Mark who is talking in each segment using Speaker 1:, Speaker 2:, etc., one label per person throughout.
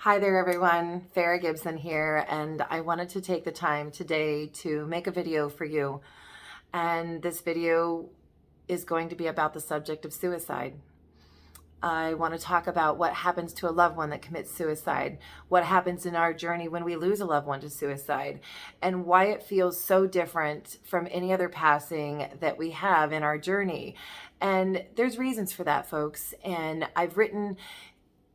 Speaker 1: Hi there, everyone. Fara Gibson here, and I wanted to take the time today to make a video for you. And this video is going to be about the subject of suicide. I want to talk about what happens to a loved one that commits suicide, what happens in our journey when we lose a loved one to suicide, and why it feels so different from any other passing that we have in our journey. And there's reasons for that, folks. And I've written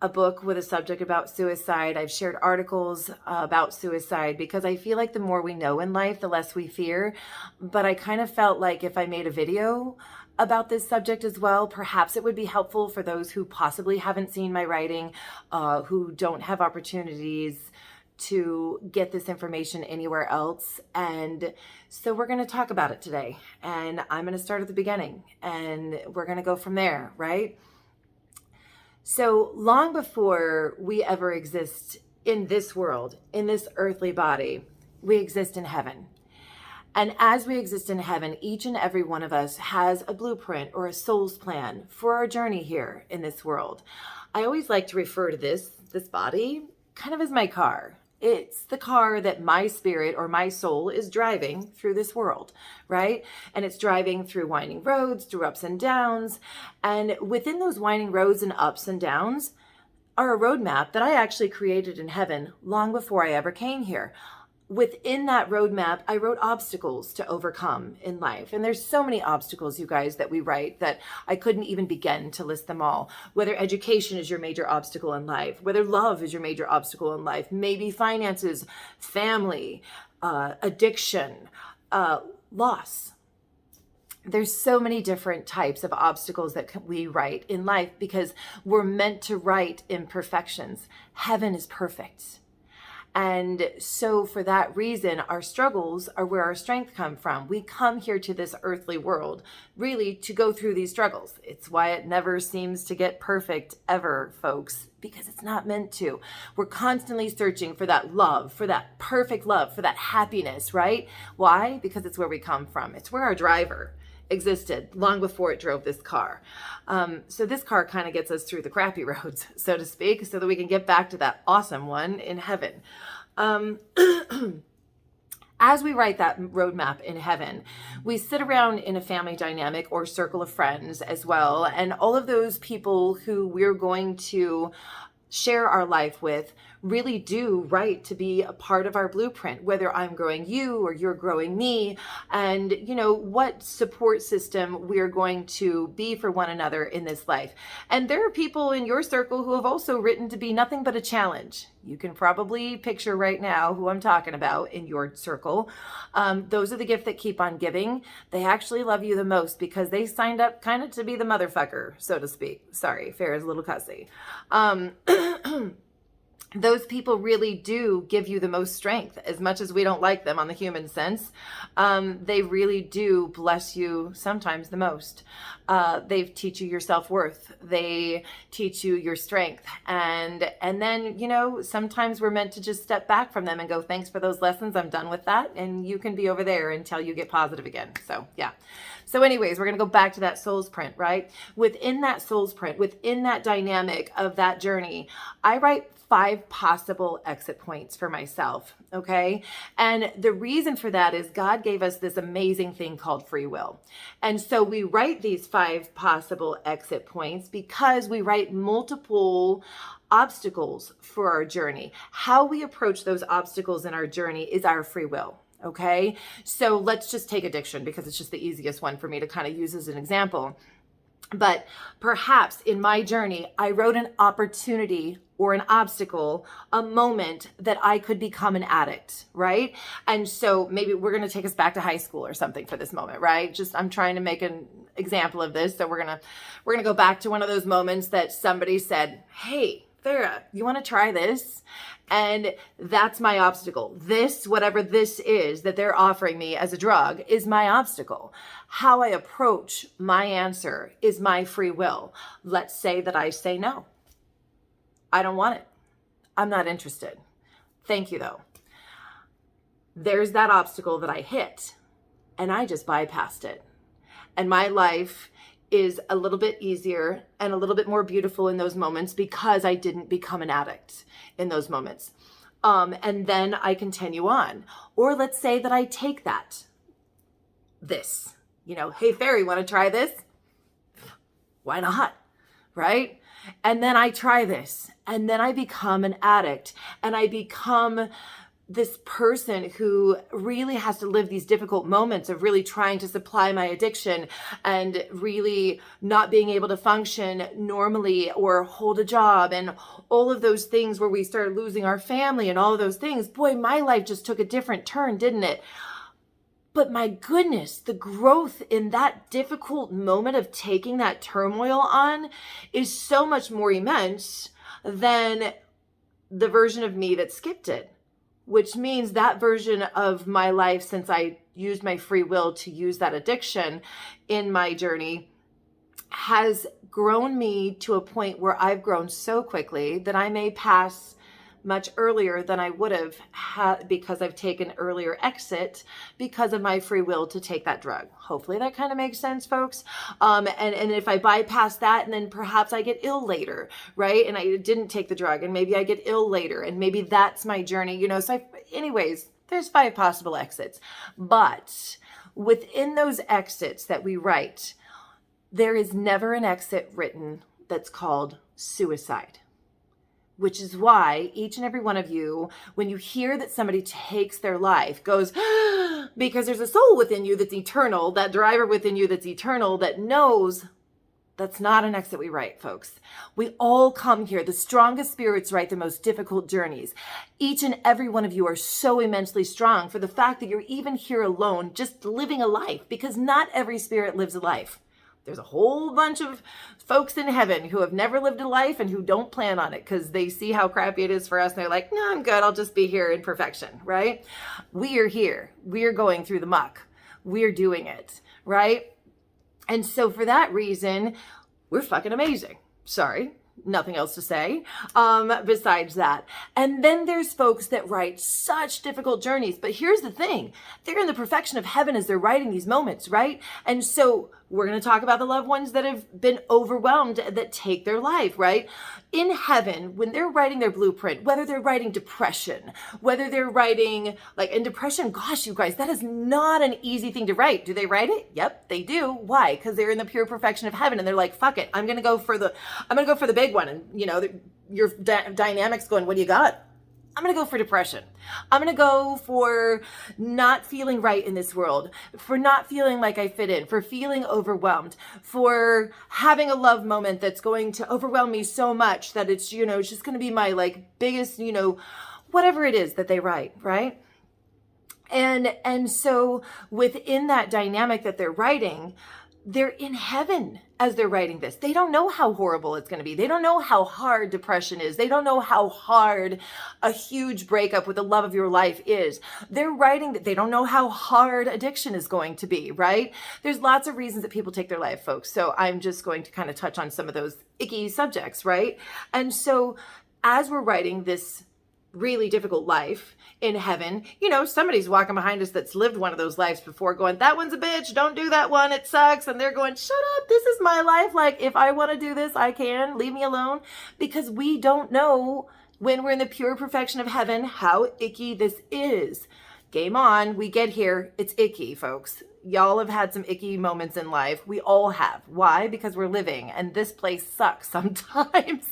Speaker 1: a book with a subject about suicide. I've shared articles about suicide because I feel like the more we know in life, the less we fear. But I kind of felt like if I made a video about this subject as well, perhaps it would be helpful for those who possibly haven't seen my writing, who don't have opportunities to get this information anywhere else. And so we're going to talk about it today. And I'm going to start at the beginning and we're going to go from there, right? So long before we ever exist in this world, in this earthly body, we exist in heaven. And as we exist in heaven, each and every one of us has a blueprint or a soul's plan for our journey here in this world. I always like to refer to this body kind of as my car. It's the car that my spirit or my soul is driving through this world, right? And it's driving through winding roads, through ups and downs. And within those winding roads and ups and downs are a roadmap that I actually created in heaven long before I ever came here. Within that roadmap, I wrote obstacles to overcome in life. And there's so many obstacles, you guys, that we write that I couldn't even begin to list them all. Whether education is your major obstacle in life, whether love is your major obstacle in life, maybe finances, family, addiction, loss. There's so many different types of obstacles that we write in life because we're meant to write imperfections. Heaven is perfect. And so for that reason, our struggles are where our strength come from. We come here to this earthly world really to go through these struggles. It's why it never seems to get perfect ever, folks, because it's not meant to. We're constantly searching for that love, for that perfect love, for that happiness, right? Why? Because it's where we come from. It's where our driver existed long before it drove this car. So this car kind of gets us through the crappy roads, so to speak, so that we can get back to that awesome one in heaven. As we write that roadmap in heaven, we sit around in a family dynamic or circle of friends as well. And all of those people who we're going to share our life with really do right to be a part of our blueprint, whether I'm growing you or you're growing me, and what support system we're going to be for one another in this life. And there are people in your circle who have also written to be nothing but a challenge. You can probably picture right now who I'm talking about in your circle. Those are the gift that keep on giving. They actually love you the most because they signed up kind of to be the motherfucker, so to speak. Sorry, Farrah's a little cussy. Those people really do give you the most strength, as much as we don't like them on the human sense. They really do bless you sometimes the most. They teach you your self-worth. They teach you your strength. And then, sometimes we're meant to just step back from them and go, thanks for those lessons. I'm done with that. And you can be over there until you get positive again. So yeah. So anyways, we're going to go back to that soul's print, right? Within that soul's print, within that dynamic of that journey, I write 5 possible exit points for myself, okay? And the reason for that is God gave us this amazing thing called free will. And so we write these 5 possible exit points because we write multiple obstacles for our journey. How we approach those obstacles in our journey is our free will. Okay, so let's just take addiction because it's just the easiest one for me to kind of use as an example. But perhaps in my journey, I wrote an opportunity or an obstacle, a moment that I could become an addict, right? And so maybe we're going to take us back to high school or something for this moment, right? Just I'm trying to make an example of this. So we're going to go back to one of those moments that somebody said, "Hey, Farah, you want to try this?" And that's my obstacle. This, whatever this is that they're offering me as a drug, is my obstacle. How I approach my answer is my free will. Let's say that I say no. I don't want it. I'm not interested. Thank you, though. There's that obstacle that I hit, and I just bypassed it. And my life is a little bit easier and a little bit more beautiful in those moments because I didn't become an addict in those moments. And then I continue on. Or let's say that I take this, hey, Fairy, want to try this? Why not? Right? And then I try this, and then I become an addict, and I become this person who really has to live these difficult moments of really trying to supply my addiction and really not being able to function normally or hold a job and all of those things where we start losing our family and all of those things. Boy, my life just took a different turn, didn't it? But my goodness, the growth in that difficult moment of taking that turmoil on is so much more immense than the version of me that skipped it, which means that version of my life, since I used my free will to use that addiction in my journey, has grown me to a point where I've grown so quickly that I may pass much earlier than I would have had because I've taken earlier exit because of my free will to take that drug. Hopefully that kind of makes sense, folks. And if I bypass that, and then perhaps I get ill later, right? And I didn't take the drug, and maybe I get ill later, and maybe that's my journey, So anyways, there's 5 possible exits. But within those exits that we write, there is never an exit written that's called suicide. Which is why each and every one of you, when you hear that somebody takes their life, goes, because there's a soul within you that's eternal, that driver within you that's eternal, that knows that's not an exit we write, folks. We all come here. The strongest spirits write the most difficult journeys. Each and every one of you are so immensely strong for the fact that you're even here alone, just living a life, because not every spirit lives a life. There's a whole bunch of folks in heaven who have never lived a life and who don't plan on it because they see how crappy it is for us. And they're like, no, I'm good. I'll just be here in perfection, right? We are here. We are going through the muck. We're doing it, right? And so for that reason, we're fucking amazing. Sorry. Nothing else to say besides that. And then there's folks that write such difficult journeys. But here's the thing. They're in the perfection of heaven as they're writing these moments, right? And so we're going to talk about the loved ones that have been overwhelmed that take their life, right? In heaven, when they're writing their blueprint, whether they're writing depression, whether they're writing, in depression, gosh, you guys, that is not an easy thing to write. Do they write it? Yep, they do. Why? Because they're in the pure perfection of heaven and they're like, fuck it. I'm going to go for the big one. And your dynamics going, what do you got? I'm going to go for depression. I'm going to go for not feeling right in this world, for not feeling like I fit in, for feeling overwhelmed, for having a love moment that's going to overwhelm me so much that it's, it's just going to be my biggest, whatever it is that they write, right? And so within that dynamic that they're writing, they're in heaven as they're writing this. They don't know how horrible it's going to be. They don't know how hard depression is. They don't know how hard a huge breakup with the love of your life is. They're writing that they don't know how hard addiction is going to be, right? There's lots of reasons that people take their life, folks. So I'm just going to kind of touch on some of those icky subjects, right? And so as we're writing this really difficult life in heaven, somebody's walking behind us that's lived one of those lives before going, that one's a bitch, don't do that one, it sucks. And they're going, shut up, this is my life. If I want to do this, I can, leave me alone. Because we don't know when we're in the pure perfection of heaven how icky this is. Game on, we get here, it's icky, folks. Y'all have had some icky moments in life. We all have. Why? Because we're living and this place sucks sometimes.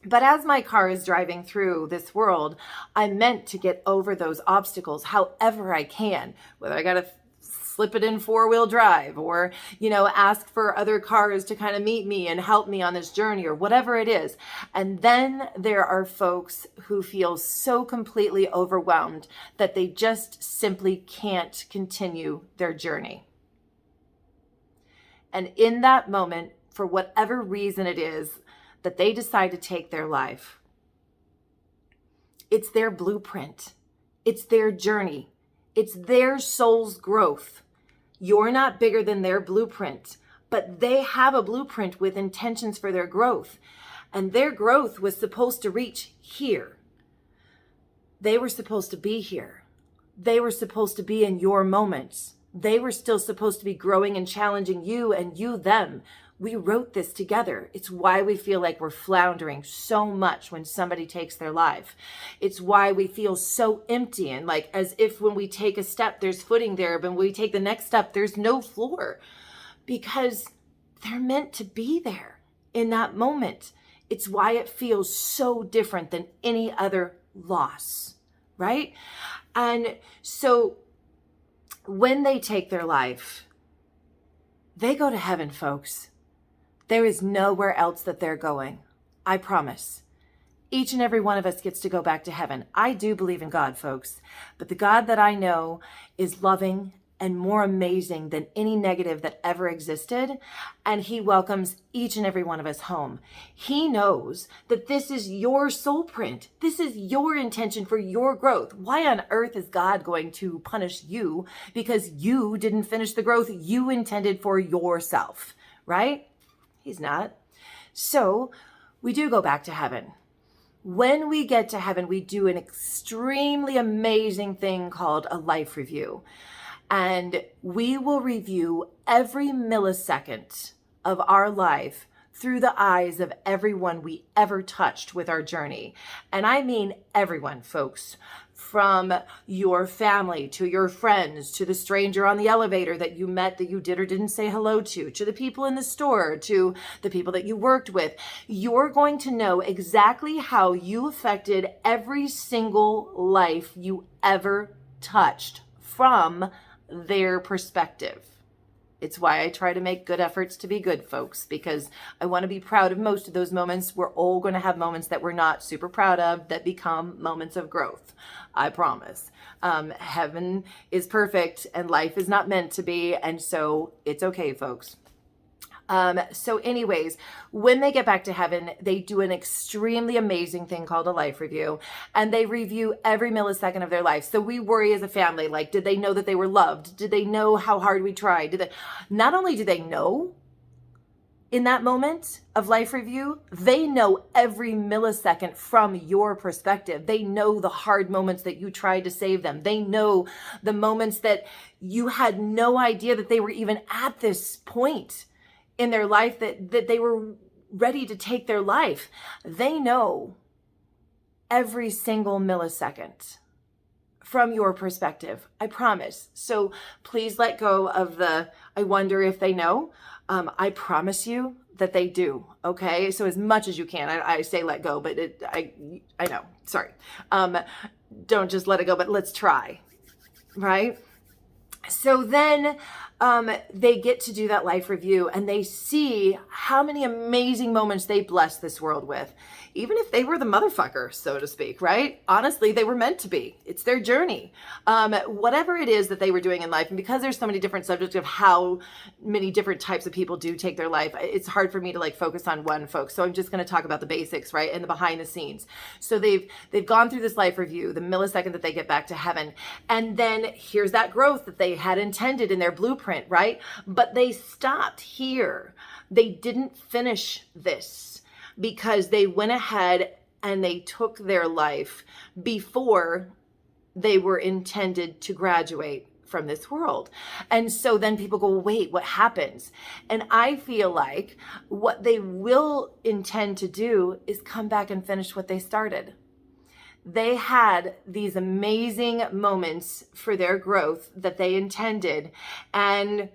Speaker 1: But as my car is driving through this world, I'm meant to get over those obstacles however I can, whether I got to slip it in 4-wheel drive or, ask for other cars to kind of meet me and help me on this journey or whatever it is. And then there are folks who feel so completely overwhelmed that they just simply can't continue their journey. And in that moment, for whatever reason it is, that they decide to take their life. It's their blueprint. It's their journey. It's their soul's growth. You're not bigger than their blueprint, but they have a blueprint with intentions for their growth. And their growth was supposed to reach here. They were supposed to be here. They were supposed to be in your moments. They were still supposed to be growing and challenging you and you them. We wrote this together. It's why we feel like we're floundering so much when somebody takes their life. It's why we feel so empty and like as if when we take a step, there's footing there, but when we take the next step, there's no floor, because they're meant to be there in that moment. It's why it feels so different than any other loss, right? And so when they take their life, they go to heaven, folks. There is nowhere else that they're going. I promise. Each and every one of us gets to go back to heaven. I do believe in God, folks, but the God that I know is loving and more amazing than any negative that ever existed. And he welcomes each and every one of us home. He knows that this is your soul print. This is your intention for your growth. Why on earth is God going to punish you because you didn't finish the growth you intended for yourself, right? He's not. So we do go back to heaven. When we get to heaven, we do an extremely amazing thing called a life review. And we will review every millisecond of our life through the eyes of everyone we ever touched with our journey. And I mean everyone, folks, from your family to your friends, to the stranger on the elevator that you met that you did or didn't say hello to the people in the store, to the people that you worked with. You're going to know exactly how you affected every single life you ever touched from their perspective. It's why I try to make good efforts to be good, folks, because I want to be proud of most of those moments. We're all going to have moments that we're not super proud of that become moments of growth. I promise. Heaven is perfect and life is not meant to be. And so it's okay, folks. So anyways, when they get back to heaven, they do an extremely amazing thing called a life review, and they review every millisecond of their life. So we worry as a family, like, did they know that they were loved? Did they know how hard we tried? Not only do they know in that moment of life review, they know every millisecond from your perspective. They know the hard moments that you tried to save them. They know the moments that you had no idea that they were even at this point in their life that they were ready to take their life. They know every single millisecond from your perspective. I promise. So please let go of the, I wonder if they know. I promise you that they do. Okay. So as much as you can, I say let go, but I know, sorry. Don't just let it go, but let's try. Right. So then they get to do that life review and they see how many amazing moments they blessed this world with, even if they were the motherfucker, so to speak, right? Honestly, they were meant to be. It's their journey. Whatever it is that they were doing in life, and because there's so many different subjects of how many different types of people do take their life, it's hard for me to like focus on one, folks. So I'm just going to talk about the basics, right? And the behind the scenes. So they've gone through this life review, the millisecond that they get back to heaven. And then here's that growth that they had intended in their blueprint, right? But they stopped here. They didn't finish this because they went ahead and they took their life before they were intended to graduate from this world. And so then people go, wait, what happens? And I feel like what they will intend to do is come back and finish what they started. They had these amazing moments for their growth that they intended, and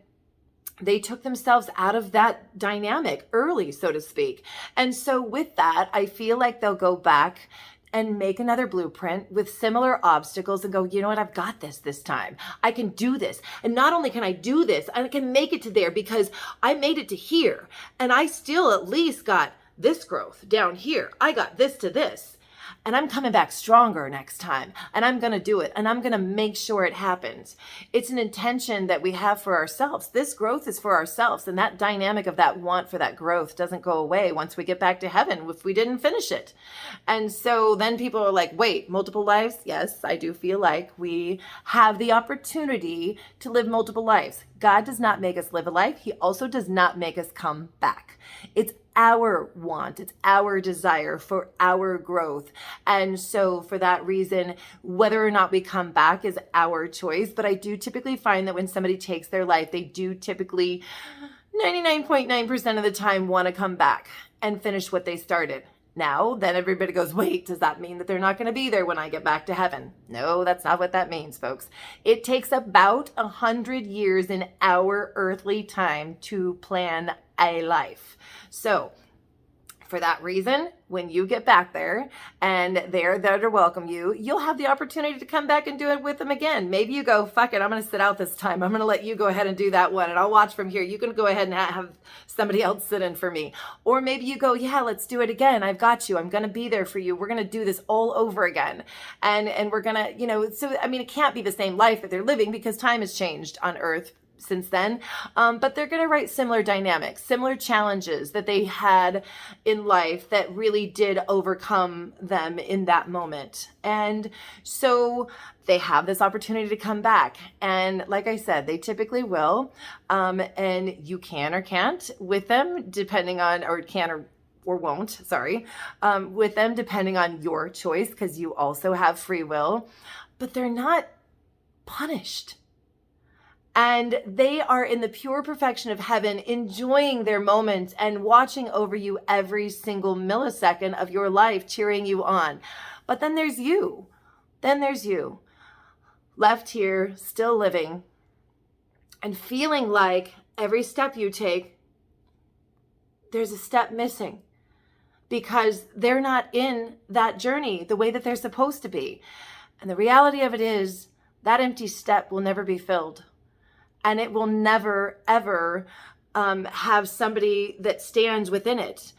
Speaker 1: they took themselves out of that dynamic early, so to speak. And so with that, I feel like they'll go back and make another blueprint with similar obstacles and go, you know what, I've got this time. I can do this. And not only can I do this, I can make it to there because I made it to here. And I still at least got this growth down here. I got this to this. And I'm coming back stronger next time. And I'm going to do it. And I'm going to make sure it happens. It's an intention that we have for ourselves. This growth is for ourselves. And that dynamic of that want for that growth doesn't go away once we get back to heaven if we didn't finish it. And so then people are like, wait, multiple lives? Yes, I do feel like we have the opportunity to live multiple lives. God does not make us live a life. He also does not make us come back. It's our want, it's our desire for our growth. And so for that reason, whether or not we come back is our choice. But I do typically find that when somebody takes their life, they do typically 99.9% of the time want to come back and finish what they started. Now, then everybody goes, wait, does that mean that they're not going to be there when I get back to heaven? No, that's not what that means, folks. It takes about 100 years in our earthly time to plan a life. So for that reason, when you get back there and they're there to welcome you, you'll have the opportunity to come back and do it with them again. Maybe you go, fuck it, I'm going to sit out this time. I'm going to let you go ahead and do that one, and I'll watch from here. You can go ahead and have somebody else sit in for me. Or maybe you go, yeah, let's do it again. I've got you. I'm going to be there for you. We're going to do this all over again. And we're going to, so, I mean, it can't be the same life that they're living because time has changed on Earth since then, but they're going to write similar dynamics, similar challenges that they had in life that really did overcome them in that moment. And so they have this opportunity to come back. And like I said, they typically will, and you can or can't with them depending on, or can or won't, sorry, with them depending on your choice, because you also have free will, but they're not punished. And they are in the pure perfection of heaven, enjoying their moment and watching over you every single millisecond of your life, cheering you on. But then there's you. Then there's you, left here, still living, and feeling like every step you take, there's a step missing because they're not in that journey the way that they're supposed to be. And the reality of it is that empty step will never be filled. And it will never, ever have somebody that stands within it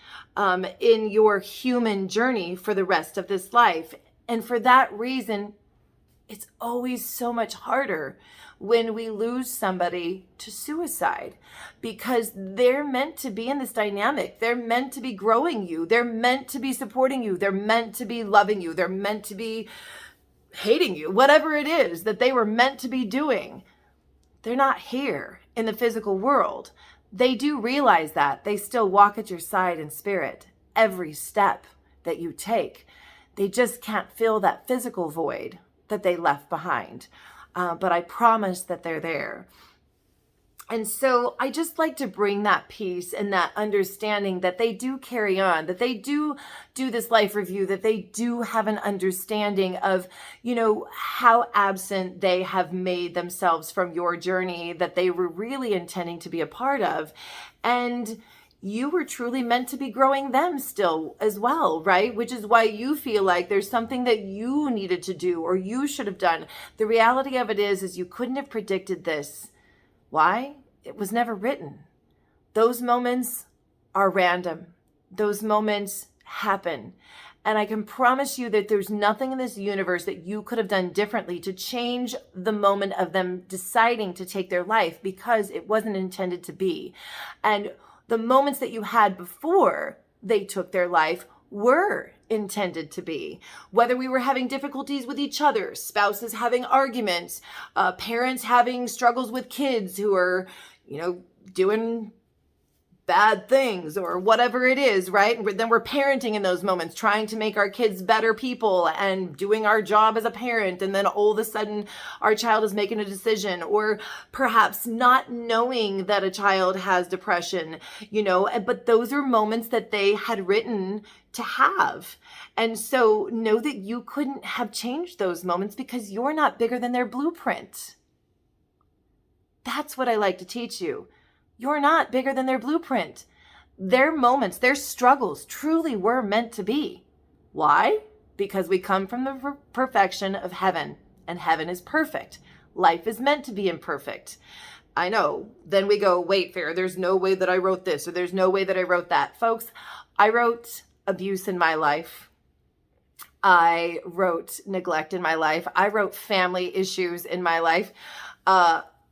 Speaker 1: in your human journey for the rest of this life. And for that reason, it's always so much harder when we lose somebody to suicide, because they're meant to be in this dynamic. They're meant to be growing you. They're meant to be supporting you. They're meant to be loving you. They're meant to be hating you, whatever it is that they were meant to be doing. They're not here in the physical world. They do realize that. They still walk at your side in spirit every step that you take. They just can't fill that physical void that they left behind. But I promise that they're there. And so I just like to bring that peace and that understanding that they do carry on, that they do this life review, that they do have an understanding of, how absent they have made themselves from your journey that they were really intending to be a part of. And you were truly meant to be growing them still as well, right? Which is why you feel like there's something that you needed to do or you should have done. The reality of it is you couldn't have predicted this. Why? It was never written. Those moments are random. Those moments happen. And I can promise you that there's nothing in this universe that you could have done differently to change the moment of them deciding to take their life, because it wasn't intended to be. And the moments that you had before they took their life were intended to be. Whether we were having difficulties with each other, spouses having arguments, parents having struggles with kids who are, doing bad things or whatever it is, right? And then we're parenting in those moments, trying to make our kids better people and doing our job as a parent. And then all of a sudden our child is making a decision, or perhaps not knowing that a child has depression, but those are moments that they had written to have. And so know that you couldn't have changed those moments because you're not bigger than their blueprint. That's what I like to teach you. You're not bigger than their blueprint. Their moments, their struggles truly were meant to be. Why? Because we come from the perfection of heaven, and heaven is perfect. Life is meant to be imperfect. I know. Then we go, wait, Fara, there's no way that I wrote this, or there's no way that I wrote that. Folks, I wrote abuse in my life. I wrote neglect in my life. I wrote family issues in my life.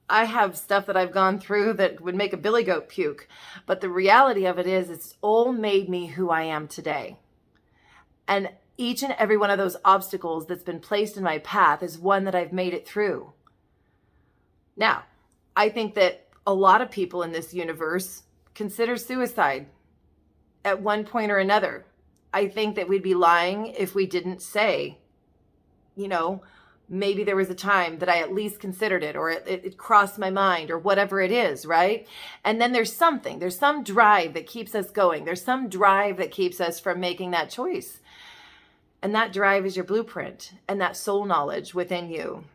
Speaker 1: I have stuff that I've gone through that would make a billy goat puke. But the reality of it is it's all made me who I am today. And each and every one of those obstacles that's been placed in my path is one that I've made it through. Now, I think that a lot of people in this universe consider suicide at one point or another. I think that we'd be lying if we didn't say, you know, maybe there was a time that I at least considered it, or it crossed my mind, or whatever it is, right? And then there's some drive that keeps us going. There's some drive that keeps us from making that choice. And that drive is your blueprint and that soul knowledge within you.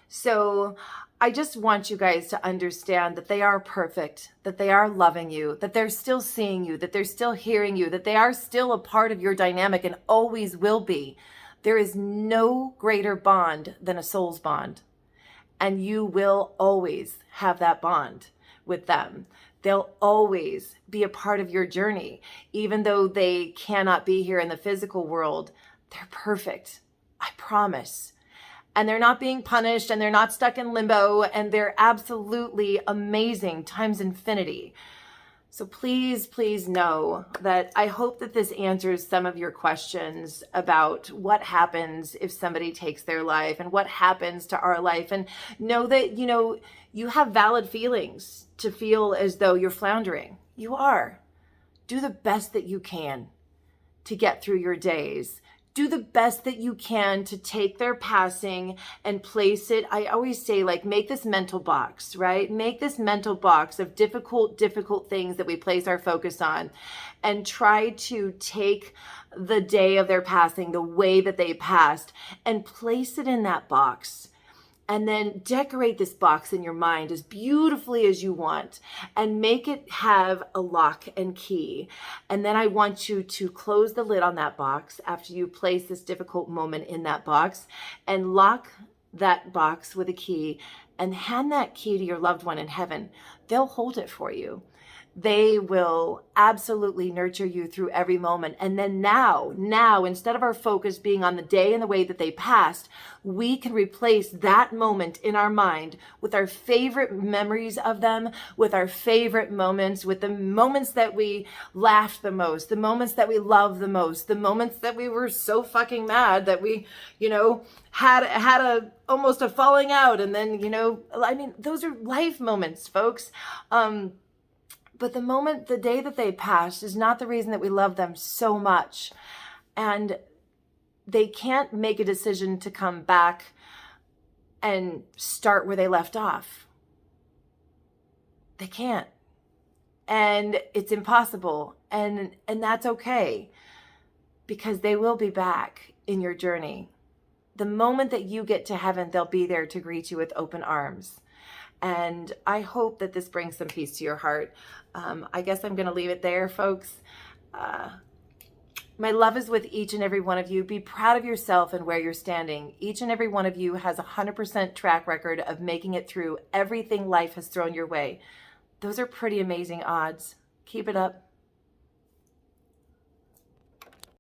Speaker 1: So I just want you guys to understand that they are perfect, that they are loving you, that they're still seeing you, that they're still hearing you, that they are still a part of your dynamic and always will be. There is no greater bond than a soul's bond. And you will always have that bond with them. They'll always be a part of your journey. Even though they cannot be here in the physical world, they're perfect. I promise. And they're not being punished, and they're not stuck in limbo, and they're absolutely amazing times infinity. So please, please know that I hope that this answers some of your questions about what happens if somebody takes their life and what happens to our life. And know that, you have valid feelings to feel as though you're floundering. You are. Do the best that you can to get through your days. Do the best that you can to take their passing and place it. I always say, make this mental box, right? Make this mental box of difficult things that we place our focus on, and try to take the day of their passing, the way that they passed, and place it in that box. And then decorate this box in your mind as beautifully as you want, and make it have a lock and key. And then I want you to close the lid on that box after you place this difficult moment in that box, and lock that box with a key, and hand that key to your loved one in heaven. They'll hold it for you. They will absolutely nurture you through every moment. And then now, instead of our focus being on the day and the way that they passed, we can replace that moment in our mind with our favorite memories of them, with our favorite moments, with the moments that we laughed the most, the moments that we loved the most, the moments that we were so fucking mad that we, had almost a falling out. And then, those are life moments, folks. But the day that they passed is not the reason that we love them so much. And they can't make a decision to come back and start where they left off. They can't. And it's impossible. And that's okay, because they will be back in your journey. The moment that you get to heaven, they'll be there to greet you with open arms. And I hope that this brings some peace to your heart. I guess I'm going to leave it there, folks. My love is with each and every one of you. Be proud of yourself and where you're standing. Each and every one of you has a 100% track record of making it through everything life has thrown your way. Those are pretty amazing odds. Keep it up.